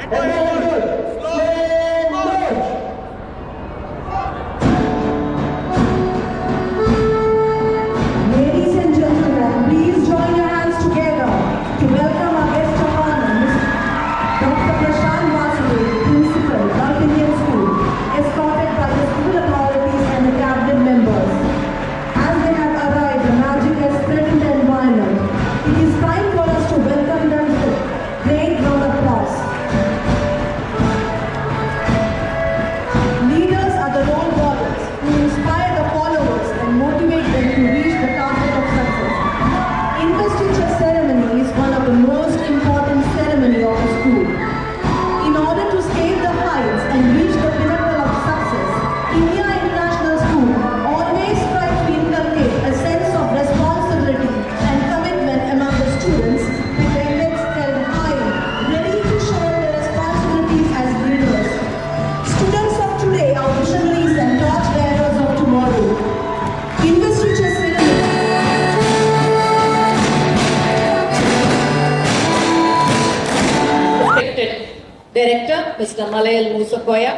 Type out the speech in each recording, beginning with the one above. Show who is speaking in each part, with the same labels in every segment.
Speaker 1: Ladies and gentlemen, please join your hands together to welcome our guest of honor, Dr. Prashant Vasudev, Principal, Gulf Indian School, escorted by the school authorities and the cabinet members. As they have arrived, the magic has spread in the environment. It is time for us to welcome them with a great round of applause. Leaders are the role models who inspire the followers and motivate them to reach the target of success. Investiture ceremony is one of the most important ceremony of a school. In order to scale the heights and reach the pinnacle of success, India International School always strives to inculcate a sense of responsibility and commitment among the students with their heads held high, ready to share their responsibilities as leaders. Students of today are visionaries and torchbearers of tomorrow. Investiture ceremony.
Speaker 2: Respected Director, Mr. Malayal Musakoya,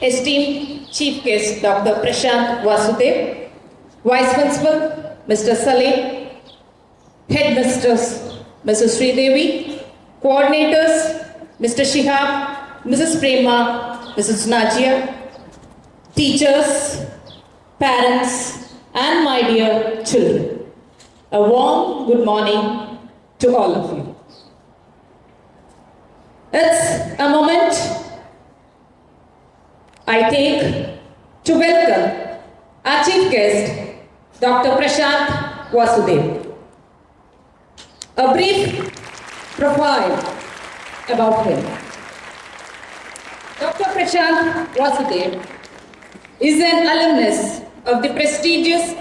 Speaker 2: esteemed Chief Guest, Dr. Prashant Vasudev, Vice Principal, Mr. Saleh, Headmistress, Mrs. Sridevi, Coordinators, Mr. Shihab, Mrs. Prema, Mrs. Najia, teachers, parents, and my dear children. A warm good morning to all of you. It's a moment I take to welcome our chief guest, Dr. Prashant Vasudev. A brief profile about him. Dr. Prashant Vasudev is an alumnus of the prestigious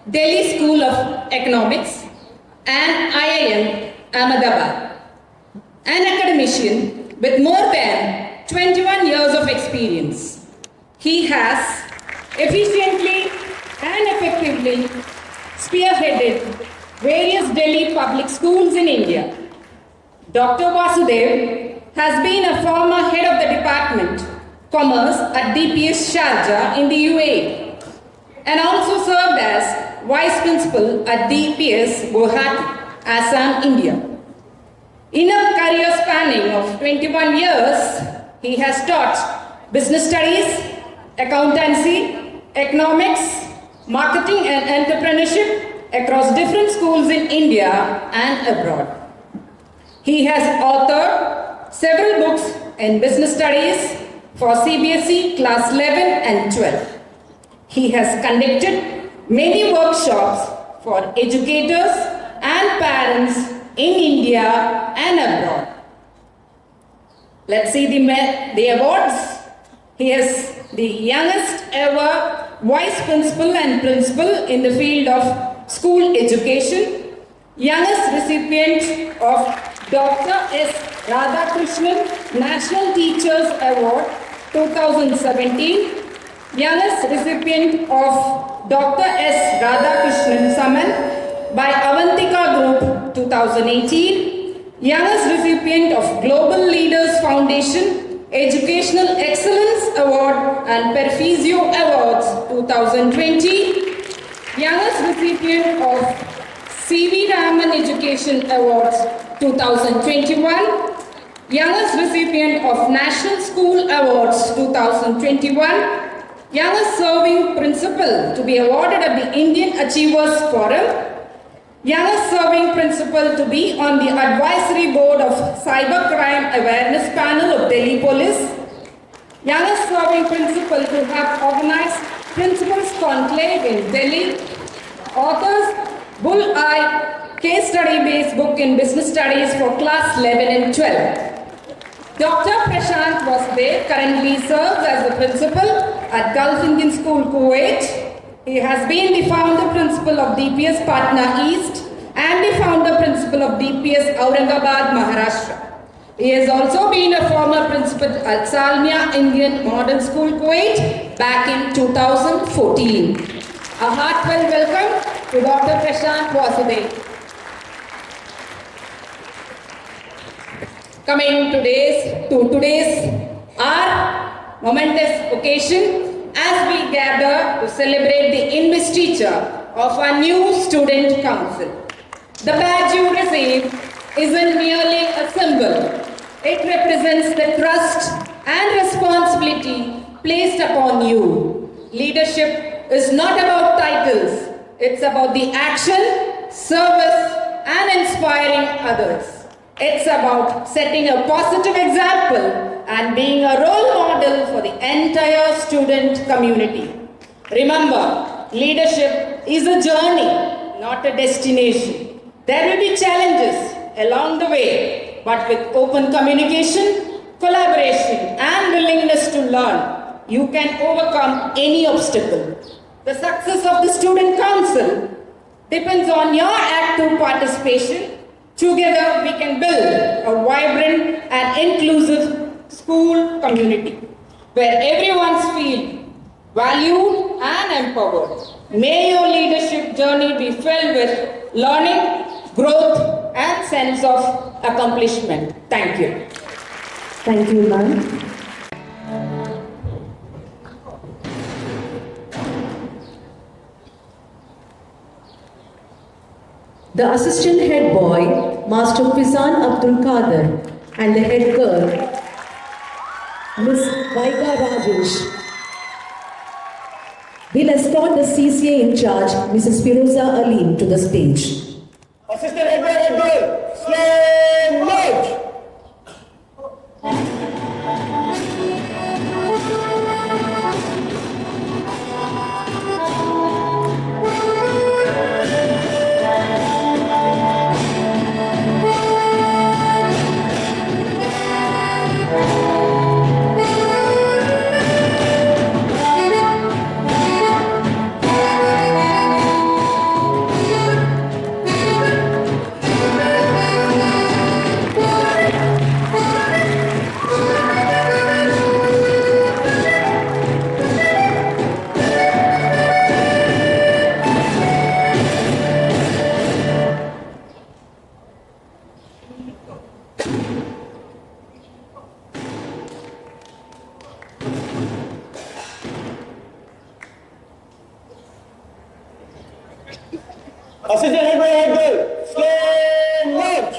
Speaker 2: Delhi School of Economics and IIM Ahmedabad, an academician with more than 21 years of experience. He has efficiently and effectively spearheaded various Delhi public schools in India. Dr. Vasudev has been a former head of the Department Commerce at DPS Sharjah in the UAE and also served as Vice Principal at DPS Guwahati, Assam, India. In a career spanning of 21 years, he has taught business studies, accountancy, economics, marketing and entrepreneurship across different schools in India and abroad. He has authored several books in business studies for CBSE Class 11 and 12. He has conducted many workshops for educators and parents in India and abroad. Let's see the awards. He is the youngest ever Vice Principal and Principal in the field of school education, youngest recipient of Dr. S. Radhakrishnan National Teachers Award 2017, youngest recipient of Dr. S. Radhakrishnan Saman by Avantika Group 2018, youngest recipient of Global Leaders Foundation Educational Excellence Award and Perfizio Awards 2020, youngest recipient of C.V. Raman Education Awards 2021, youngest recipient of National School Awards 2021, youngest serving principal to be awarded at the Indian Achievers Forum, youngest serving principal to be on the advisory board of Cybercrime Awareness Panel of Delhi Police, youngest serving principal to have organized Principals Conclave in Delhi, authors Bull-Eye Case Study Based Book in Business Studies for Class 11 and 12. Dr. Prashant Vasudev currently serves as the principal at Gulf Indian School, Kuwait. He has been the founder principal of DPS Patna East and the founder principal of DPS Aurangabad, Maharashtra. He has also been a former principal at Salmia Indian Modern School, Kuwait back in 2014. A heartfelt welcome to Dr. Prashant Vasudev. Coming to today's our momentous occasion as we gather to celebrate the investiture of our new student council. The badge you receive isn't merely a symbol. It represents the trust and responsibility placed upon you. Leadership is not about titles. It's about the action, service, and inspiring others. It's about setting a positive example and being a role model for the entire student community. Remember, leadership is a journey, not a destination. There will be challenges along the way, but with open communication, collaboration, and willingness to learn, you can overcome any obstacle. The success of the student council depends on your active participation. Together, we can build a vibrant and inclusive school community where everyone feels valued and empowered. May your leadership journey be filled with learning, growth, and sense of accomplishment. Thank you.
Speaker 1: Thank you, ma'am. The assistant head boy, Master Fizan Abdul Kader, and the head girl, Miss Vaiga Rajesh, will escort the CCA in charge, Mrs. Firoza Alim, to the stage.
Speaker 3: Assistant head boy, slow march. Assistant head boy, slow march.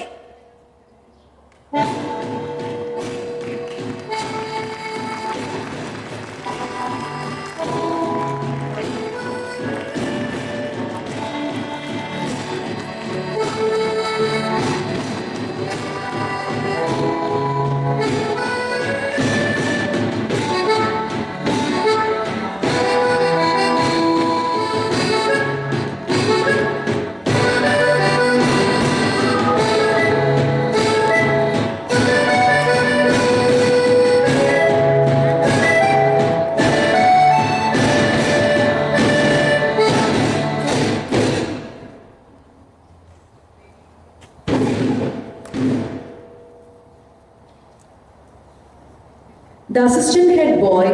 Speaker 1: The assistant head boy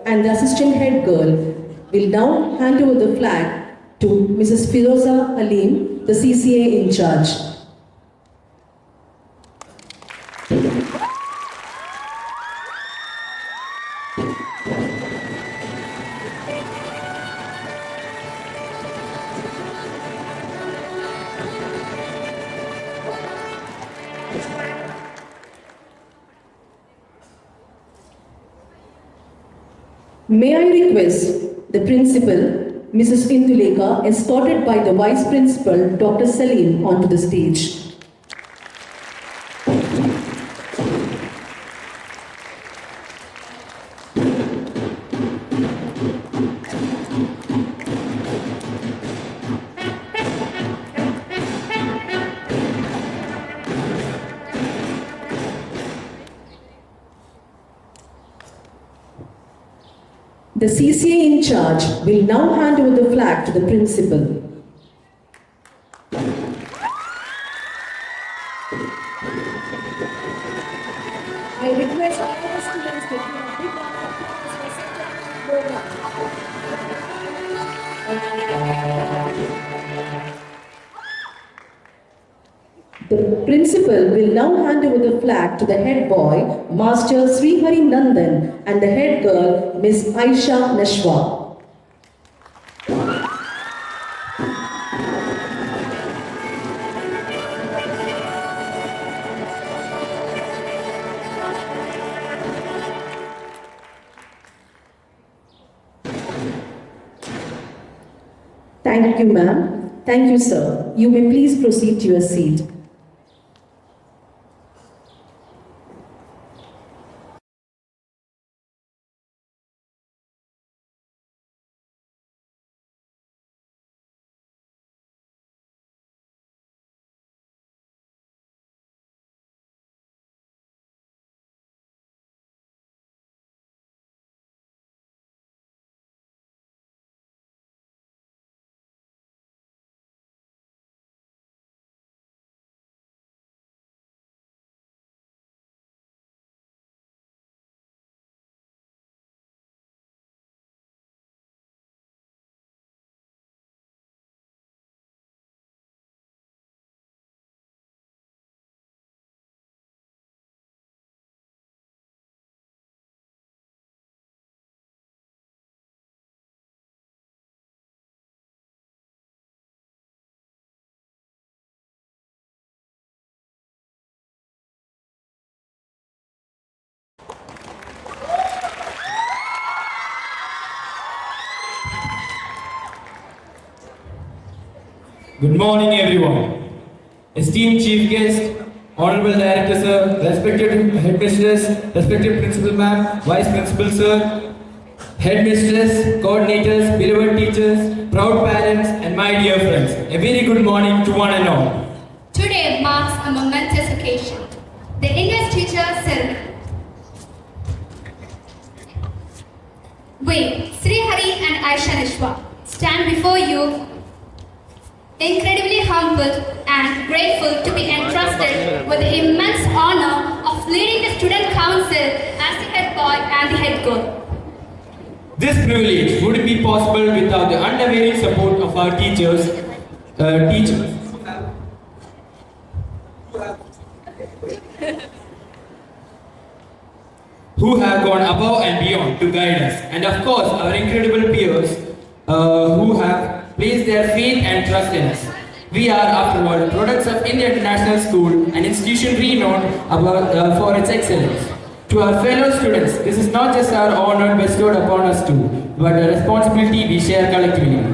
Speaker 1: and the assistant head girl will now hand over the flag to Mrs. Firoza Alim, the CCA in charge. May I request the principal, Mrs. Induleka, escorted by the vice principal, Dr. Salim, onto the stage. The CCA in charge will now hand over the flag to the principal. I request all the students to give a big round of applause for such a program. The principal will now hand over the flag to the head boy, Master Srihari Nandan, and the head girl, Miss Aisha Nashwa. Thank you, ma'am. Thank you, sir. You may please proceed to your seat.
Speaker 4: Good morning, everyone. Esteemed Chief Guest, Honorable Director Sir, respected Headmistress, respected Principal Ma'am, Vice Principal Sir, Headmistress, coordinators, beloved teachers, proud parents, and my dear friends. A very good morning to one and all.
Speaker 5: Today marks a momentous occasion, the Investiture ceremony. We, Srihari and Aisha Nishwa, stand before you incredibly humbled and grateful to be entrusted with the immense honor of leading the student council as the head boy and the head girl.
Speaker 4: This privilege wouldn't be possible without the unwavering support of our teachers, who have gone above and beyond to guide us, and of course our incredible peers who have placed their faith and trust in us. We are, after all, products of India International School, an institution renowned for its excellence. To our fellow students, this is not just our honor bestowed upon us too, but a responsibility we share collectively.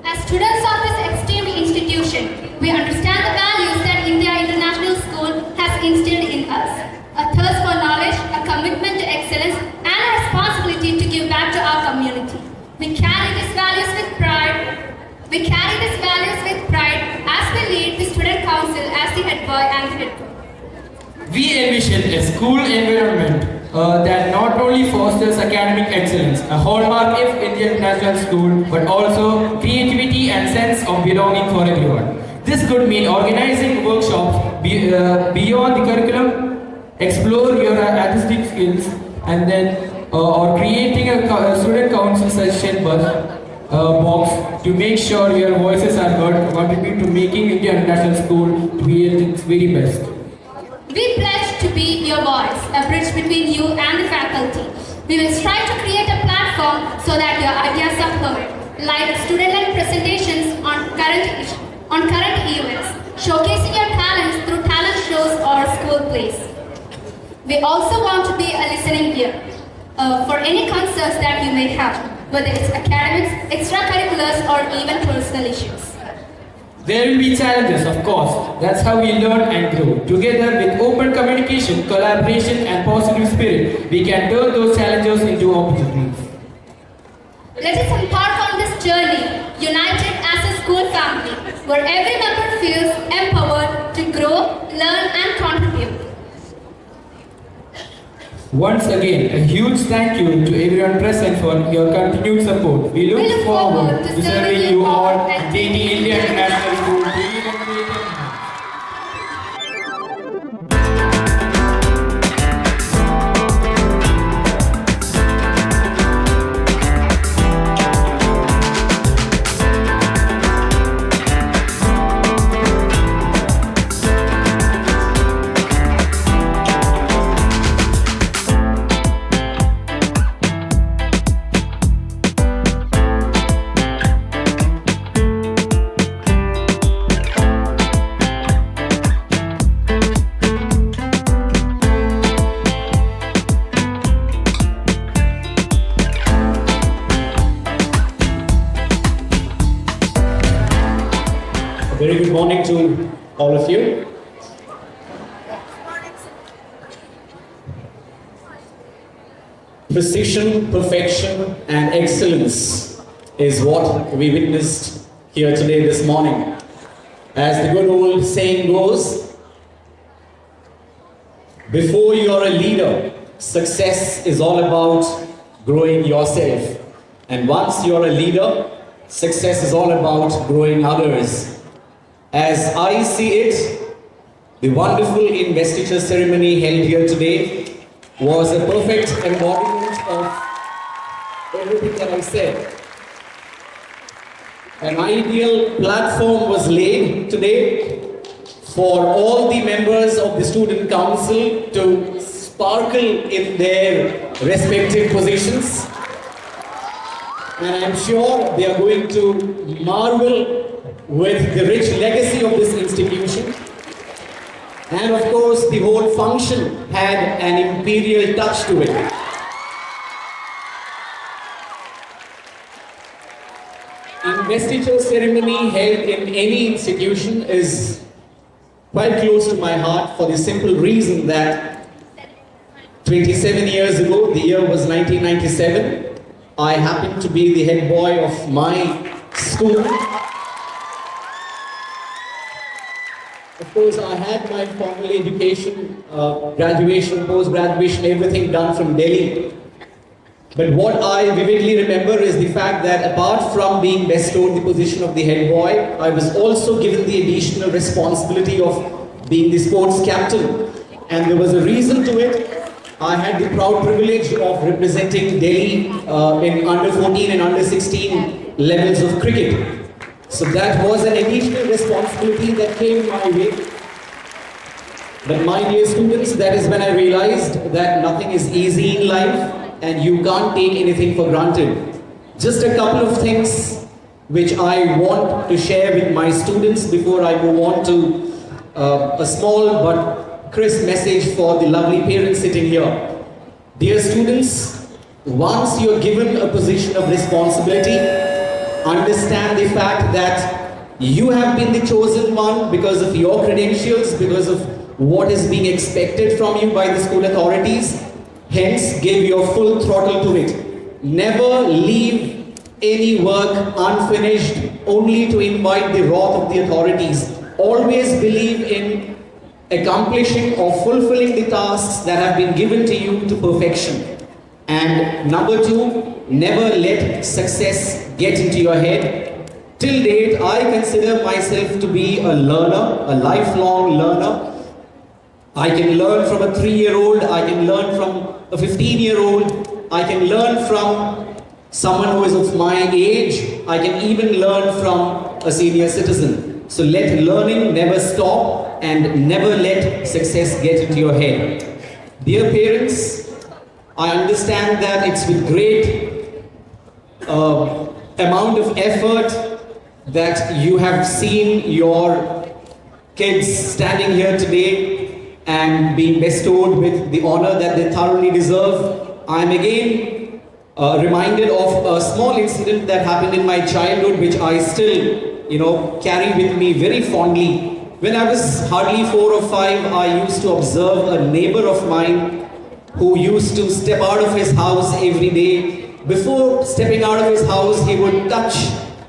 Speaker 5: As students of this esteemed institution, we understand the values that India International School has instilled in us. A thirst for knowledge, a commitment to excellence, and a responsibility to give back to our community. We carry these values with pride. As we lead the student council as the head boy and the head girl.
Speaker 4: We envision a school environment that not only fosters academic excellence, a hallmark of Indian International School, but also creativity and sense of belonging for everyone. This could mean organizing workshops beyond the curriculum, explore your artistic skills, and then or creating a student council session box to make sure your voices are heard, contribute to making India International School to be at its very best.
Speaker 5: We pledge to be your voice, a bridge between you and the faculty. We will strive to create a platform so that your ideas are heard, like student-led presentations on current events, showcasing your talents through talent shows or school plays. We also want to be a listening ear for any concerns that you may have, whether it's academics, extracurriculars, or even personal issues.
Speaker 4: There will be challenges, of course. That's how we learn and grow. Together with open communication, collaboration, and positive spirit, we can turn those challenges into opportunities.
Speaker 5: Let us embark on this journey, united as a school family, where every member feels empowered to grow, learn, and contribute.
Speaker 4: Once again, a huge thank you to everyone present for your continued support. We look forward to serving you all and taking India International School to even greater heights.
Speaker 6: morning to all of you. Precision, perfection, and excellence is what we witnessed here today this morning. As the good old saying goes, before you're a leader, success is all about growing yourself. And once you're a leader, success is all about growing others. As I see it, the wonderful investiture ceremony held here today was a perfect embodiment of everything that I said. An ideal platform was laid today for all the members of the student council to sparkle in their respective positions. And I'm sure they are going to marvel with the rich legacy of this institution. And of course, the whole function had an imperial touch to it. Investiture ceremony held in any institution is quite close to my heart for the simple reason that 27 years ago, the year was 1997, I happened to be the head boy of my school. Of course, I had my formal education, graduation, post-graduation, everything done from Delhi. But what I vividly remember is the fact that apart from being bestowed the position of the head boy, I was also given the additional responsibility of being the sports captain. And there was a reason to it. I had the proud privilege of representing Delhi in under 14 and under 16 levels of cricket. So that was an additional responsibility that came my way. But my dear students, that is when I realized that nothing is easy in life and you can't take anything for granted. Just a couple of things which I want to share with my students before I move on to a small but crisp message for the lovely parents sitting here. Dear students, once you're given a position of responsibility, understand the fact that you have been the chosen one because of your credentials, because of what is being expected from you by the school authorities. Hence, give your full throttle to it. Never leave any work unfinished only to invite the wrath of the authorities. Always believe in accomplishing or fulfilling the tasks that have been given to you to perfection. And number two, never let success get into your head. Till date, I consider myself to be a learner, a lifelong learner. I can learn from a 3-year-old, I can learn from a 15-year-old, I can learn from someone who is of my age, I can even learn from a senior citizen. So let learning never stop and never let success get into your head. Dear parents, I understand that it's with great amount of effort that you have seen your kids standing here today and being bestowed with the honor that they thoroughly deserve. I am again reminded of a small incident that happened in my childhood which I still, carry with me very fondly. When I was hardly 4 or 5, I used to observe a neighbor of mine who used to step out of his house every day. Before stepping out of his house, he would touch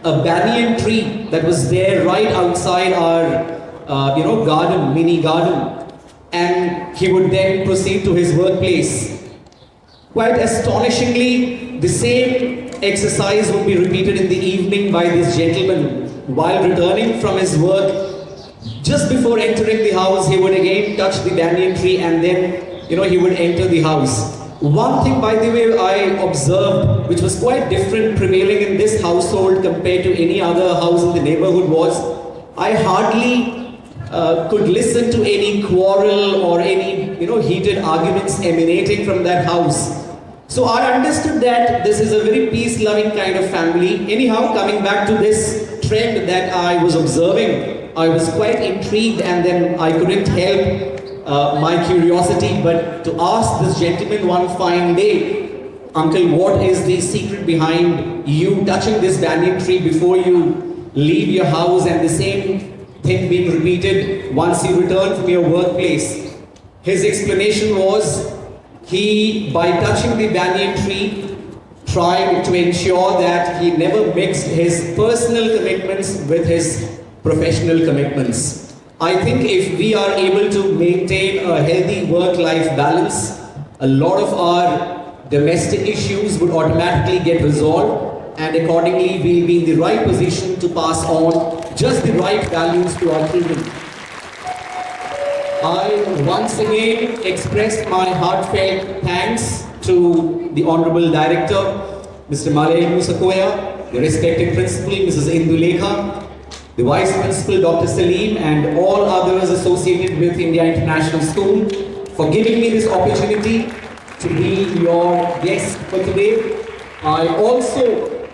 Speaker 6: a banyan tree that was there right outside our, garden, mini garden. And he would then proceed to his workplace. Quite astonishingly, the same exercise would be repeated in the evening by this gentleman. While returning from his work, just before entering the house, he would again touch the banyan tree and then, he would enter the house. One thing, by the way, I observed, which was quite different prevailing in this household compared to any other house in the neighborhood was, I hardly could listen to any quarrel or any heated arguments emanating from that house. So I understood that this is a very peace-loving kind of family. Anyhow, coming back to this trend that I was observing, I was quite intrigued and then I couldn't help my curiosity but to ask this gentleman one fine day, Uncle, what is the secret behind you touching this banyan tree before you leave your house, and the same thing being repeated once you return from your workplace. His explanation was he, by touching the banyan tree, tried to ensure that he never mixed his personal commitments with his professional commitments. I think if we are able to maintain a healthy work-life balance, a lot of our domestic issues would automatically get resolved, and accordingly we'll be in the right position to pass on just the right values to our children. I once again express my heartfelt thanks to the Honorable Director, Mr. Mangaf Kuwait, the respected Principal, Mrs. Indulekha, the Vice Principal, Dr. Salim, and all others associated with India International School for giving me this opportunity to be your guest for today. I also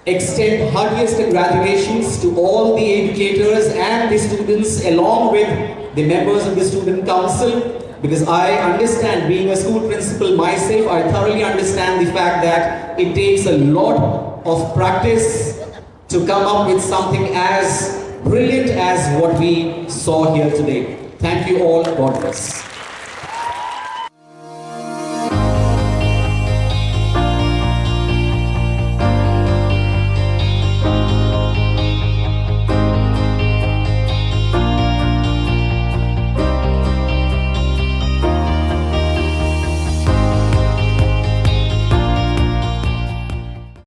Speaker 6: extend heartiest congratulations to all the educators and the students along with the members of the Student Council, because I understand, being a school principal myself, I thoroughly understand the fact that it takes a lot of practice to come up with something as brilliant as what we saw here today. Thank you all. God bless.